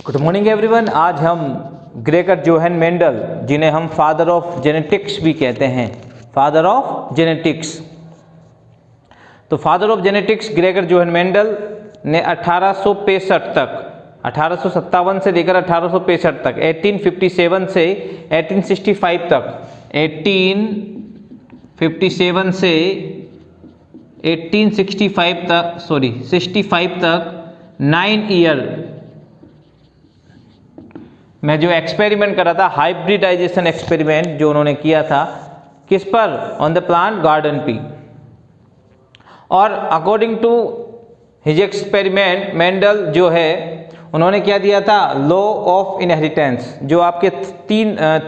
Good morning everyone. आज हम Gregor Johan Mendel, जिन्हें हम फादर ऑफ जेनेटिक्स भी कहते हैं, फादर ऑफ जेनेटिक्स। तो father of genetics Gregor Johan Mendel ने 1865 तक, 1857 से लेकर 1865 तक, 1857 से 1865 तक, 1857 से 1865 तक, 65 तक 9 ईयर मैं जो एक्सपेरिमेंट कर रहा था, हाइब्रिडाइजेशन एक्सपेरिमेंट जो उन्होंने किया था, किस पर? On the plant garden pea. और according to his experiment Mendel जो है उन्होंने क्या दिया था? Law of inheritance. जो आपके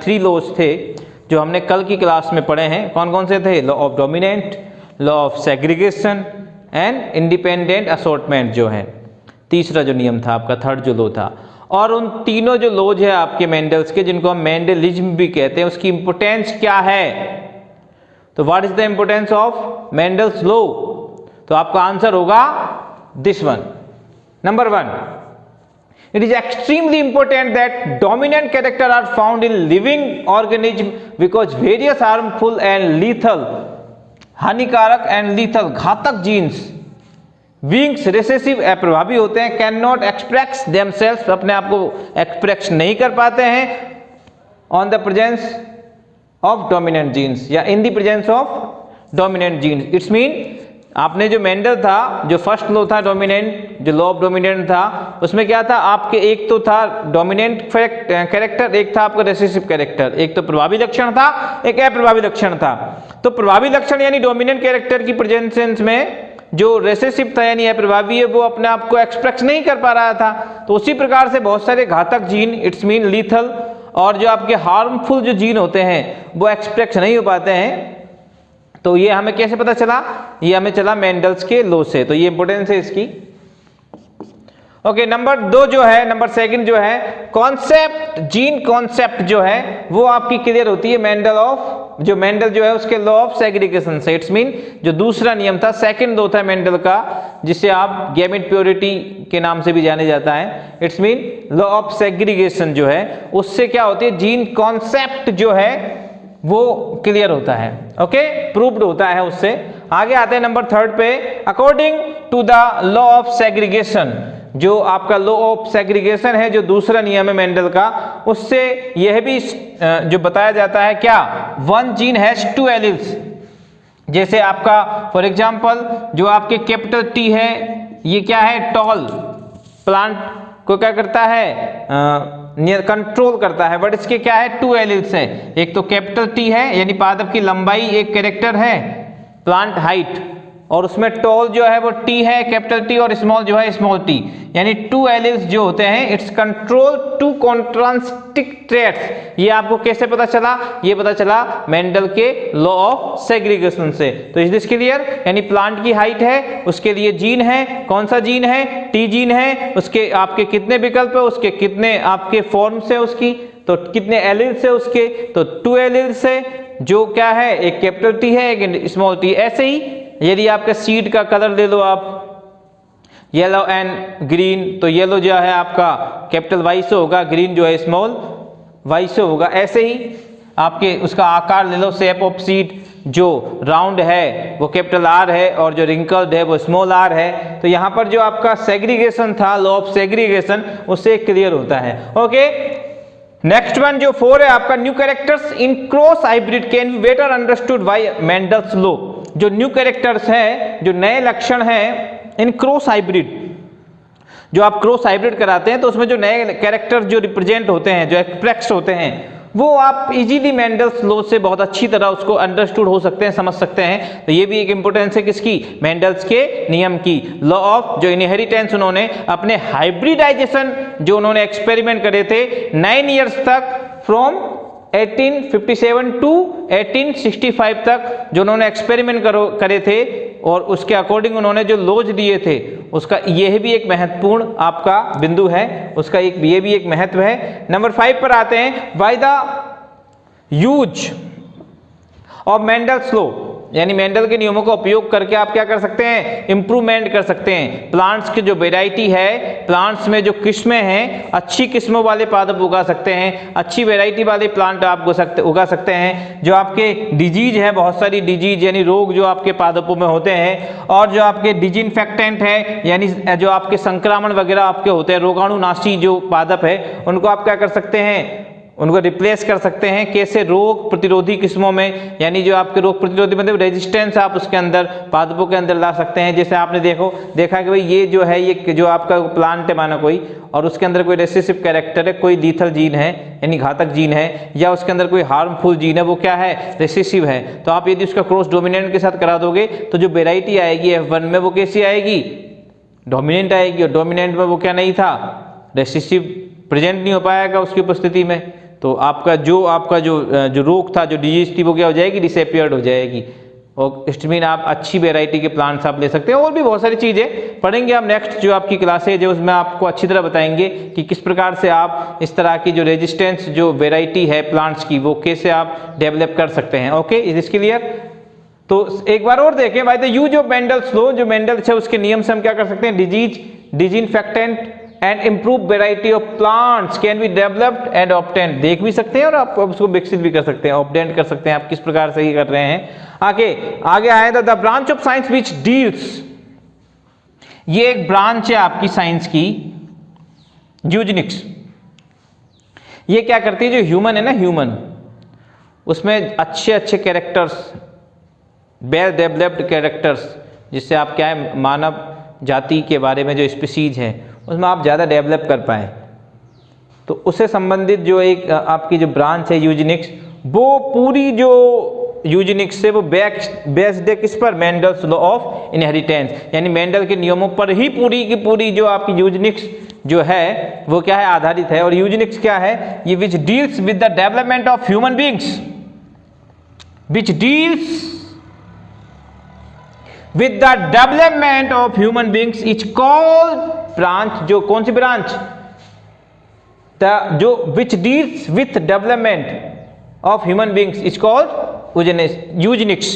3 लॉज थे जो हमने कल की क्लास में पढ़े हैं, कौन कौन से थे? Law of dominant, law of segregation and independent assortment जो है तीसरा जो नियम था आपका, थर्ड जो लॉ था। और उन तीनों जो लॉज है आपके मेंडल्स के, जिनको हम मेंडलिज्म भी कहते हैं, उसकी इंपोर्टेंस क्या है? तो what is the importance of Mendel's law? तो आपका आंसर होगा this one, number 1। It is extremely important that dominant character are found in living organism because various harmful and lethal, हानिकारक एंड लीथल, घातक genes विंग्स recessive अप्रभावी होते हैं, can not express themselves, अपने आप को एक्सप्रेस नहीं कर पाते हैं, on the presence of dominant genes या in the presence of dominant genes. It's mean आपने जो मेंडल था, जो फर्स्ट लॉ था डोमिनेंट, जो लॉ ऑफ डोमिनेंट था, उसमें क्या था आपके? एक तो था डोमिनेंट कैरेक्टर, एक था आपका रिसेसिव कैरेक्टर, एक तो प्रभावी लक्षण था, एक अप्रभावी लक्षण था। तो प्रभावी लक्षण यानी डोमिनेंट कैरेक्टर की प्रेजेंस में जो रेसेसिव था यानी अप्रभावी है, वो अपने आप को एक्सप्रेस नहीं कर पा रहा था। तो उसी प्रकार से बहुत सारे घातक जीन, इट्स मीन लीथल, और जो आपके हार्मफुल जो जीन होते हैं वो एक्सप्रेस नहीं हो पाते हैं। तो ये हमें कैसे पता चला? ये हमें चला मेंडल्स के लॉ से। तो ये इंपोर्टेंस है इसकी। ओके, नंबर 2 जो है, नंबर 2 जो है कॉन्सेप्ट, जीन कॉन्सेप्ट जो है वो आपकी क्लियर होती है मेंडल जो है उसके लॉ ऑफ सेग्रीगेशन से। इट्स मीन जो दूसरा नियम था, सेकंड लॉ था मेंडल का, जिसे आप गैमेट प्योरिटी के नाम से भी जाने जाता है। It's mean law of segregation जो है उससे क्या होती है? जीन कॉन्सेप्ट जो है वो क्लियर होता है। ओके, प्रूव्ड होता है उससे। आगे आते हैं नंबर 3 पे। According to the law of segregation, जो आपका लॉ ऑफ सेग्रीगेशन है, जो दूसरा नियम है मेंडल का, उससे यह भी जो बताया जाता है क्या? 1 जीन हैज 2 एलील्स। जैसे आपका फॉर एग्जांपल जो आपके कैपिटल T है, ये क्या है? टॉल प्लांट को क्या करता है? कंट्रोल करता है, बट इसके क्या है? 2 एलील्स है। एक तो कैपिटल T है यानी पादप की लंबाई एक कैरेक्टर है, प्लांट हाइट, और उसमें टॉल जो है वो T है, कैपिटल T, और स्मॉल जो है स्मॉल t, यानी 2 एलील्स जो होते हैं, इट्स कंट्रोल 2 कॉन्ट्रास्टिंग ट्रेट्स। ये आपको कैसे पता चला? ये पता चला मेंडल के लॉ ऑफ सेग्रीगेशन से। तो इज दिस क्लियर? यानी प्लांट की हाइट है, उसके लिए जीन है, कौन सा जीन है? T जीन है। उसके आपके कितने विकल्प है? उसके कितने आपके फॉर्म्स है उसकी? तो कितने एलील्स है उसके? तो 2 एलील्स है, जो क्या है? एक कैपिटल T है, एक स्मॉल t। ऐसे ही यदि आपका सीड का कलर ले लो आप, येलो एंड ग्रीन, तो येलो जो है आपका कैपिटल Y से होगा, ग्रीन जो है स्मॉल y से होगा। ऐसे ही आपके उसका आकार ले लो, शेप ऑफ सीड, जो राउंड है वो कैपिटल R है, और जो रिंकल्ड है वो स्मॉल r है। तो यहाँ पर जो आपका सेग्रीगेशन था, लॉ ऑफ सेग्रीगेशन, उससे क्लियर होता है। ओके, नेक्स्ट वन जो 4 है आपका, new characters in cross hybrid can be better understood by Mendel's law. जो न्यू कैरेक्टर्स है, जो नए लक्षण हैं इन क्रॉस हाइब्रिड, जो आप क्रॉस हाइब्रिड कराते हैं तो उसमें जो नए कैरेक्टर जो रिप्रेजेंट होते हैं, जो एक्सप्रेस होते हैं, वो आप इजीली मेंडल्स लॉ से बहुत अच्छी तरह उसको अंडरस्टूड हो सकते हैं, समझ सकते हैं। तो ये भी एक इंपॉर्टेंस है किसकी? मेंडल्स के नियम की। लॉ ऑफ जो इनहेरिटेंस उन्होंने अपने हाइब्रिडाइजेशन जो उन्होंने एक्सपेरिमेंट करे थे 9 ईयर्स तक, फ्रॉम 1857 टू 1865 तक जो उन्होंने एक्सपेरिमेंट करे थे, और उसके अकॉर्डिंग उन्होंने जो लॉज दिए थे, उसका यह भी एक महत्वपूर्ण आपका बिंदु है, उसका ये भी एक महत्व है। नंबर 5 पर आते हैं। By the use of Mendel's law, यानी मेंडल के नियमों का उपयोग करके आप क्या कर सकते हैं, इम्प्रूवमेंट कर सकते हैं। प्लांट्स की जो वेराइटी है, प्लांट्स में जो किस्में हैं, अच्छी किस्मों वाले पादप उगा सकते हैं, अच्छी वेराइटी वाले प्लांट आप उगा सकते हैं। जो आपके डिजीज है, बहुत सारी डिजीज यानी रोग जो आपके पादपों में होते हैं, और जो आपके डिजिनफेक्टेंट है यानी जो आपके संक्रमण वगैरह आपके होते हैं, रोगाणुनाशी जो पादप है, उनको आप क्या कर सकते हैं, उनको रिप्लेस कर सकते हैं। कैसे, रोग प्रतिरोधी किस्मों में, यानी जो आपके रोग प्रतिरोधी मतलब रेजिस्टेंस आप उसके अंदर पादपों के अंदर ला सकते हैं। जैसे आपने देखा कि भाई ये जो है, ये जो आपका प्लांट है माना कोई, और उसके अंदर कोई रेसेसिव कैरेक्टर है, कोई लीथल जीन है यानी घातक जीन है, या उसके अंदर कोई हार्मफुल जीन है, वो क्या है, रेसेसिव है। तो आप यदि उसका क्रॉस डोमिनेंट के साथ करा दोगे तो जो वेराइटी आएगी F1 में वो कैसी आएगी, डोमिनेंट आएगी। और डोमिनेंट में वो क्या नहीं था, रेसेसिव प्रेजेंट नहीं हो पाएगा उसकी उपस्थिति में। तो आपका जो रोग था, जो डिजीज थी, वो क्या हो जाएगी, डिसअपियर्ड हो जाएगी। और इट मीन आप अच्छी वेराइटी के प्लांट्स आप ले सकते हैं। और भी बहुत सारी चीज़ें पढ़ेंगे हम नेक्स्ट जो आपकी क्लास है, जो उसमें आपको अच्छी तरह बताएंगे कि किस प्रकार से आप इस तरह की जो रेजिस्टेंस जो वेराइटी है प्लांट्स की, वो कैसे आप डेवलप कर सकते हैं। Okay, is this clear? तो एक बार और देखें भाई, the use of Mendel's law, जो मेंडल्स है उसके नियम से हम क्या कर सकते हैं, disinfectant and improve variety of plants can be developed and obtained. देख भी सकते हैं और आप उसको विकसित भी कर सकते हैं, ऑब्टेन्ड कर सकते हैं। आप किस प्रकार से ये कर रहे हैं। आगे आए the branch of science which deals, ये एक ब्रांच है आपकी साइंस की, यूजेनिक्स। ये क्या करती है, जो ह्यूमन है ना, ह्यूमन, उसमें अच्छे अच्छे कैरेक्टर्स, वेल डेवलप्ड कैरेक्टर्स, जिससे आप क्या है, मानव जाति के बारे में जो स्पीसीज है उसमें आप ज़्यादा डेवलप कर पाए, तो उससे संबंधित जो एक आपकी जो ब्रांच है यूजेनिक्स, वो पूरी जो यूजेनिक्स से वो बेस्ड है किस पर, मेंडल्स लॉ ऑफ इनहेरिटेंस, यानी मेंडल के नियमों पर ही पूरी की पूरी जो आपकी यूजेनिक्स जो है वो क्या है, आधारित है। और यूजेनिक्स क्या है, ये which deals with the development of human beings, which deals with the development of human beings is called branch, जो कौन सी ब्रांच, जो which deals with development of human beings is called Eugenix.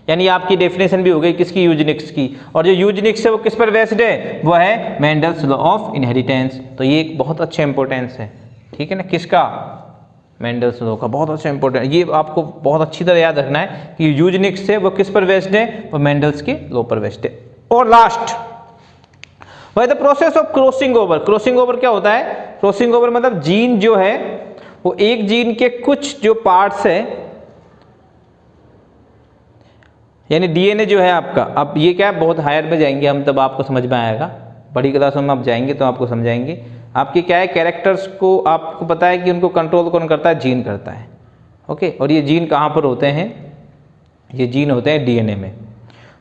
यानी आपकी डेफिनेशन भी हो गई किसकी, यूजेनिक्स की। और जो यूजेनिक्स है वो किस पर बेस्ड है, वो है मेंडल्स लॉ ऑफ इनहेरिटेंस। तो ये एक बहुत अच्छा इंपॉर्टेंस है, ठीक है ना, किसका, मेंडल्स लॉ का, बहुत अच्छा इंपॉर्टेंट। ये आपको बहुत अच्छी तरह याद रखना है कि यूजेनिक्स से वो किस पर बेस्ड है, वो मेंडल्स के लॉ पर बेस्ड है। और लास्ट, वह the process of crossing over. Crossing over क्या होता है, क्रॉसिंग ओवर मतलब जीन जो है वो एक जीन के कुछ जो पार्ट्स है, यानी डीएनए जो है आपका, अब ये क्या है, बहुत हायर में जाएंगे हम तब आपको समझ में आएगा, बड़ी क्लासों में आप जाएंगे तो आपको समझाएंगे। आपके क्या है, कैरेक्टर्स को आपको पता है कि उनको कंट्रोल कौन करता है, जीन करता है। ओके, और ये जीन कहाँ पर होते हैं, ये जीन होते हैं डीएनए में।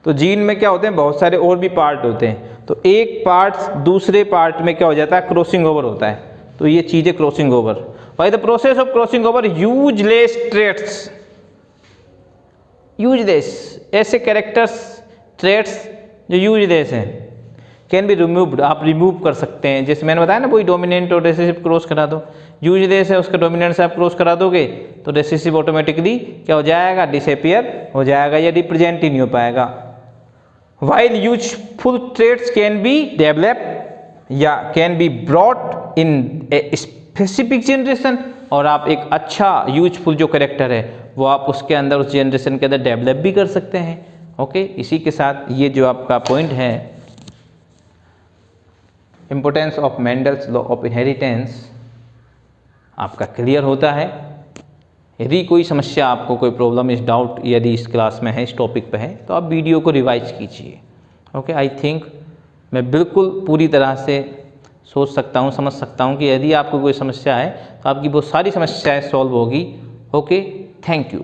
तो जीन में क्या होते हैं, बहुत सारे और भी पार्ट होते हैं। तो एक पार्ट दूसरे पार्ट में क्या हो जाता है, क्रॉसिंग ओवर होता है। तो ये चीज़ है crossing over. By the process of crossing over useless traits, useless ऐसे कैरेक्टर्स, ट्रेट्स जो यूजलेस हैं, कैन बी रिमूव्ड, आप रिमूव कर सकते हैं। जैसे मैंने बताया ना, कोई डोमिनेंट और रेसेसिव क्रॉस करा दो, यूजलेस है उसका डोमिनेंट से आप क्रॉस करा दोगे तो रेसेसिव ऑटोमेटिकली क्या हो जाएगा, डिसअपियर हो जाएगा या रिप्रेजेंट ही नहीं हो पाएगा। While useful traits can be develop या can be brought in a specific generation, और आप एक अच्छा यूजफुल जो कैरेक्टर है वो आप उसके अंदर, उस जनरेशन के अंदर डेवलप भी कर सकते हैं। ओके, इसी के साथ ये जो आपका पॉइंट है, importance of Mendel's law of inheritance, आपका क्लियर होता है। यदि कोई समस्या, आपको कोई प्रॉब्लम, इस डाउट यदि इस क्लास में है, इस टॉपिक पे है, तो आप वीडियो को रिवाइज कीजिए। ओके, आई थिंक मैं बिल्कुल पूरी तरह से सोच सकता हूँ, समझ सकता हूँ कि यदि आपको कोई समस्या है तो आपकी वो सारी समस्याएं सॉल्व होगी। Okay, thank you.